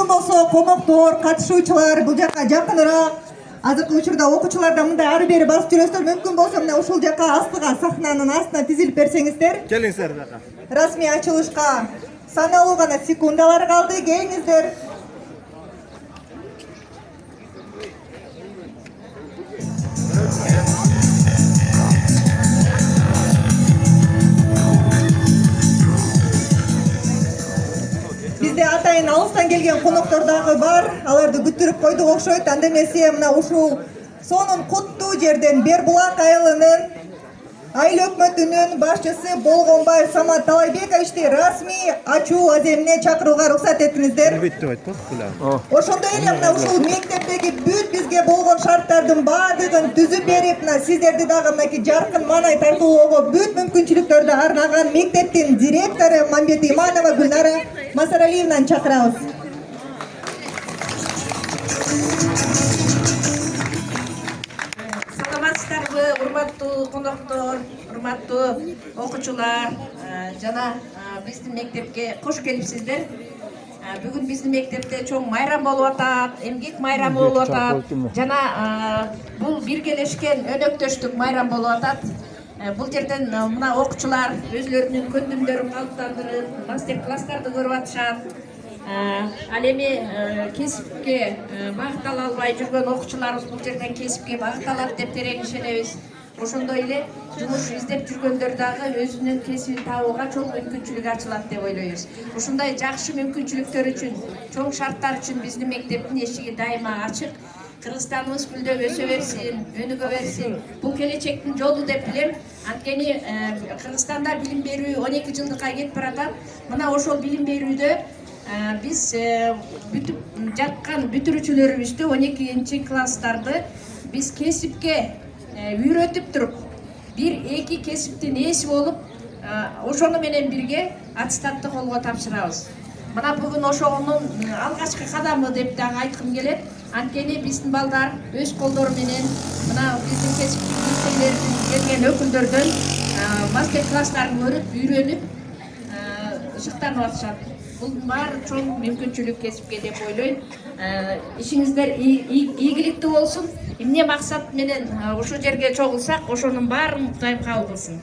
мүмкүн болсо коноктор, катышуучулар бул жакка жакыныраак азыркы учурда окуучулар да мындай ары бери басып жүрөсүздөр. Мүмкүн болсо мына ушул жакка астыга сахнанын астына тизилип берсеңиздер. Келиңиздер бияка. Расмий ачылышка саналуу гана секундалар калды. Келиңиздер. Бизде атайын алыстан келген коноктор дагы бар. Аларды күттүрүп койдук окшойт. Анда эмесе мына ушул сонун куттуу жерден Бербулак айылынын айыл өкмөтүнүн башчысы Болгонбаев Самат Талайбековичти расмий ачуу аземине чакырууга уруксат этиңиздер. Ошондой эле мына ушул мектептеги бүт бизге болгон шарттардын баардыгын түзүп берип, мына сиздерди дагы мынакей жаркын маанай тартуулоого бүт мүмкүнчүлүктөрдү арнаган мектептин директору Мамбет Иманова Гүлнара Масаралиевнаны чакырабыз. Саламатсыздарбы, урматтуу коноктор, урматтуу окуучулар, жана биздин мектепке кош келипсиздер. Бүгүн биздин мектепте чоң майрам болуп атат, эмгек майрамы болуп атат. Жана бул биргелешкен өнөктөштүк майрам болуп атат. Бул жерден мына окуучулар өзлөрүнүн көндүмдөрүн калыптандырып, мастер-класстарды көрүп атышат. Ал эми кесипке багыттала албай жүргөн окуучуларыбыз бул жерден кесипке багытталат деп терең ишенебиз. Ошондой эле жумуш издеп жүргөндөр дагы өзүнүн кесибин табууга чоң мүмкүнчүлүк ачылат деп ойлойбуз. Ушундай жакшы мүмкүнчүлүктөр үчүн, чоң шарттар үчүн биздин мектептин эшиги дайыма ачык. Кыргызстаныбыз гүлдөп өсө берсин, өнүгө берсин. Бул келечектин жолу деп билем. Анткени Кыргызстанда билим берүү 12 жылдыкка кетип баратат. Мына ошол билим берүүдө биз бүтүп жаткан бүтүрүүчүлөрүбүздү 12 класстарды биз кесипке үйрөтүп туруп, бир-эки кесиптин ээси болуп, ошону менен бирге аттестатты колго тапшырабыз. Мына бүгүн ошонун алгачкы кадамы деп дагы айткым келет. Анткени биздин балдар өз колдору менен мына биздин кесиптик лицейлерден келген өкүлдөрдөн мастер-класстарын көрүп, үйрөнүп, ышыктанып атышат. Бул баары чоң мүмкүнчүлүк кесипке деп ойлойм. Ишиңиздер ийгиликтүү болсун. Эмне максат менен ушул жерге чогулсак, ошонун баарын Кудай кабыл кылсын.